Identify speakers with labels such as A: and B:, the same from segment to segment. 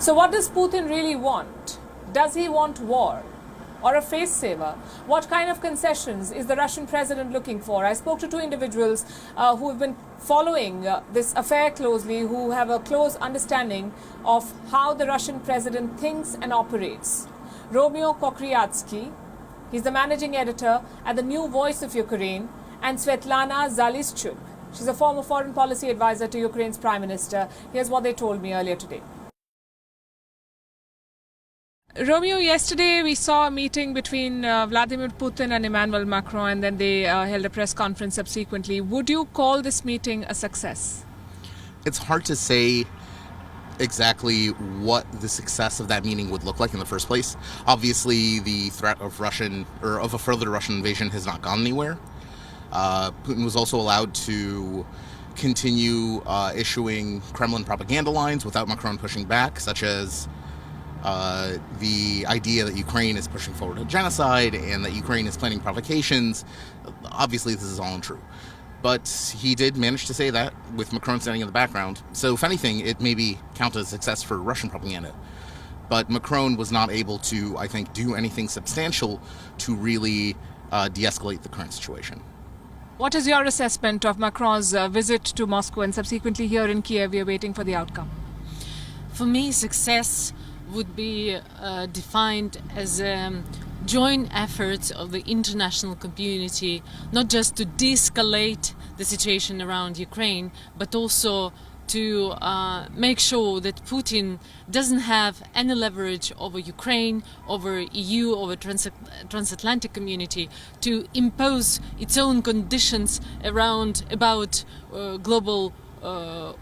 A: So what does Putin really want? Does he want war or a face saver? What kind of concessions is the Russian president looking for? I spoke to two individuals who have been following this affair closely, who have a close understanding of how the Russian president thinks and operates. Romeo Kokriatski, he's the managing editor at the New Voice of Ukraine, and Svetlana Zalischuk. She's a former foreign policy advisor to Ukraine's prime minister. Here's what they told me earlier today. Romeo, yesterday we saw a meeting between Vladimir Putin and Emmanuel Macron, and then they held a press conference subsequently. Would you call this meeting a success?
B: It's hard to say exactly what the success of that meeting would look like in the first place. Obviously, the threat of a further Russian invasion has not gone anywhere. Putin was also allowed to continue issuing Kremlin propaganda lines without Macron pushing back, such as the idea that Ukraine is pushing forward a genocide and that Ukraine is planning provocations. Obviously, this is all untrue. But he did manage to say that with Macron standing in the background. So if anything, it maybe counted as a success for Russian propaganda. But Macron was not able to, I think, do anything substantial to really de-escalate the current situation.
A: What is your assessment of Macron's visit to Moscow and subsequently here in Kiev? We are waiting for the outcome.
C: For me, success would be defined as joint efforts of the international community, not just to de-escalate the situation around Ukraine, but also to make sure that Putin doesn't have any leverage over Ukraine, over EU, over transatlantic community to impose its own conditions about global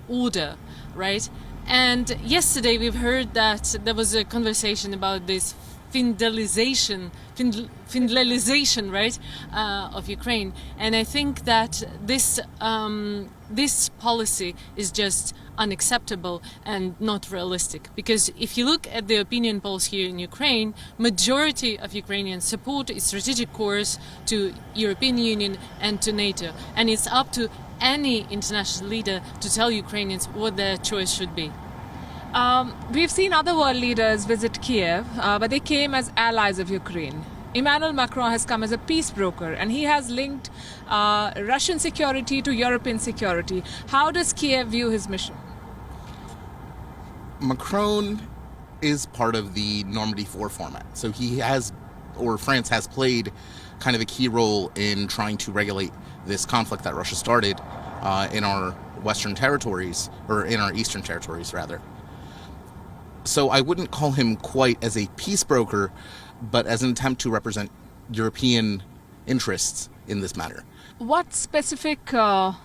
C: order, right? And yesterday we've heard that there was a conversation about this Finlandization, right, of Ukraine, and I think that this policy is just unacceptable and not realistic. Because if you look at the opinion polls here in Ukraine, majority of Ukrainians support a strategic course to European Union and to NATO, and it's up to any international leader to tell Ukrainians what their choice should be.
A: We've seen other world leaders visit Kiev, but they came as allies of Ukraine. Emmanuel Macron has come as a peace broker, and he has linked Russian security to European security. How does Kiev view his mission?
B: Macron is part of the Normandy 4 format. So France has played kind of a key role in trying to regulate this conflict that Russia started in our western territories, or in our eastern territories, rather. So I wouldn't call him quite as a peace broker, but as an attempt to represent European interests in this matter.
A: What specific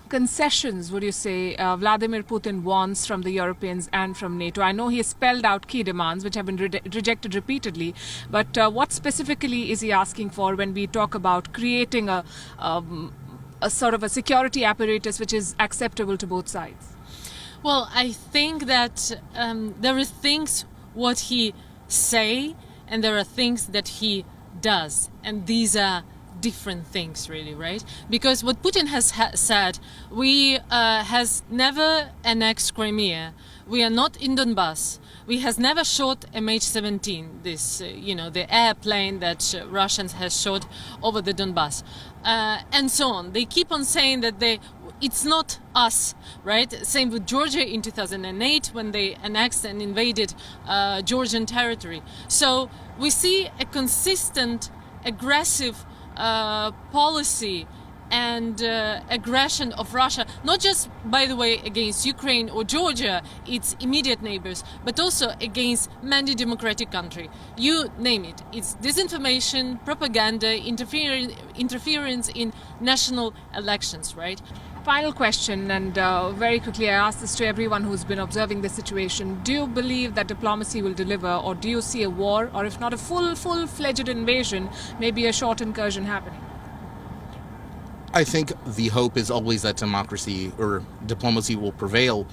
A: concessions would you say Vladimir Putin wants from the Europeans and from NATO? I know he has spelled out key demands which have been rejected repeatedly, but what specifically is he asking for when we talk about creating a sort of a security apparatus which is acceptable to both sides?
C: Well, I think that there are things what he say and there are things that he does, and these are different things, really, right? Because what Putin has said, we has never annexed Crimea, we are not in Donbass, we has never shot MH17, this the airplane that Russians has shot over the Donbass, and so on. They keep on saying that it's not us, right? Same with Georgia in 2008 when they annexed and invaded Georgian territory. So we see a consistent, aggressive policy and aggression of Russia, not just, by the way, against Ukraine or Georgia, its immediate neighbors, but also against many democratic countries. You name it. It's disinformation, propaganda, interference in national elections, right?
A: Final question, and very quickly I ask this to everyone who's been observing the situation. Do you believe that diplomacy will deliver, or do you see a war, or if not a full-fledged invasion, maybe a short incursion happening?
B: I think the hope is always that democracy or diplomacy will prevail.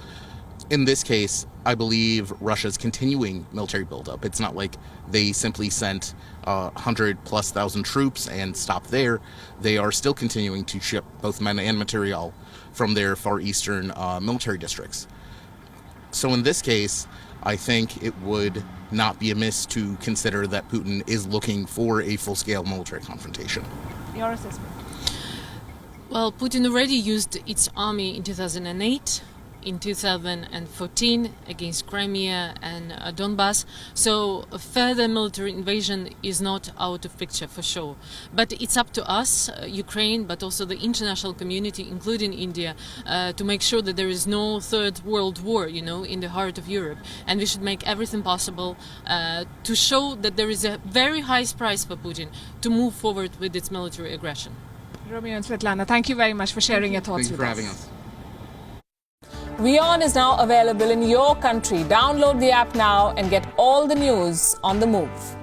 B: In this case, I believe Russia's continuing military buildup. It's not like they simply sent 100,000+ troops and stopped there. They are still continuing to ship both men and material from their far eastern military districts. So in this case, I think it would not be amiss to consider that Putin is looking for a full-scale military confrontation.
A: Your assessment?
C: Well, Putin already used its army in 2008, in 2014 against Crimea and Donbass. So a further military invasion is not out of picture for sure. But it's up to us, Ukraine, but also the international community, including India, to make sure that there is no third world war, in the heart of Europe. And we should make everything possible to show that there is a very high price for Putin to move forward with its military aggression.
A: Romeo and Svetlana, thank you very much for sharing your thoughts
B: Thank you
A: with
B: for
A: us.
B: having us.
A: WION is now available in your country. Download the app now and get all the news on the move.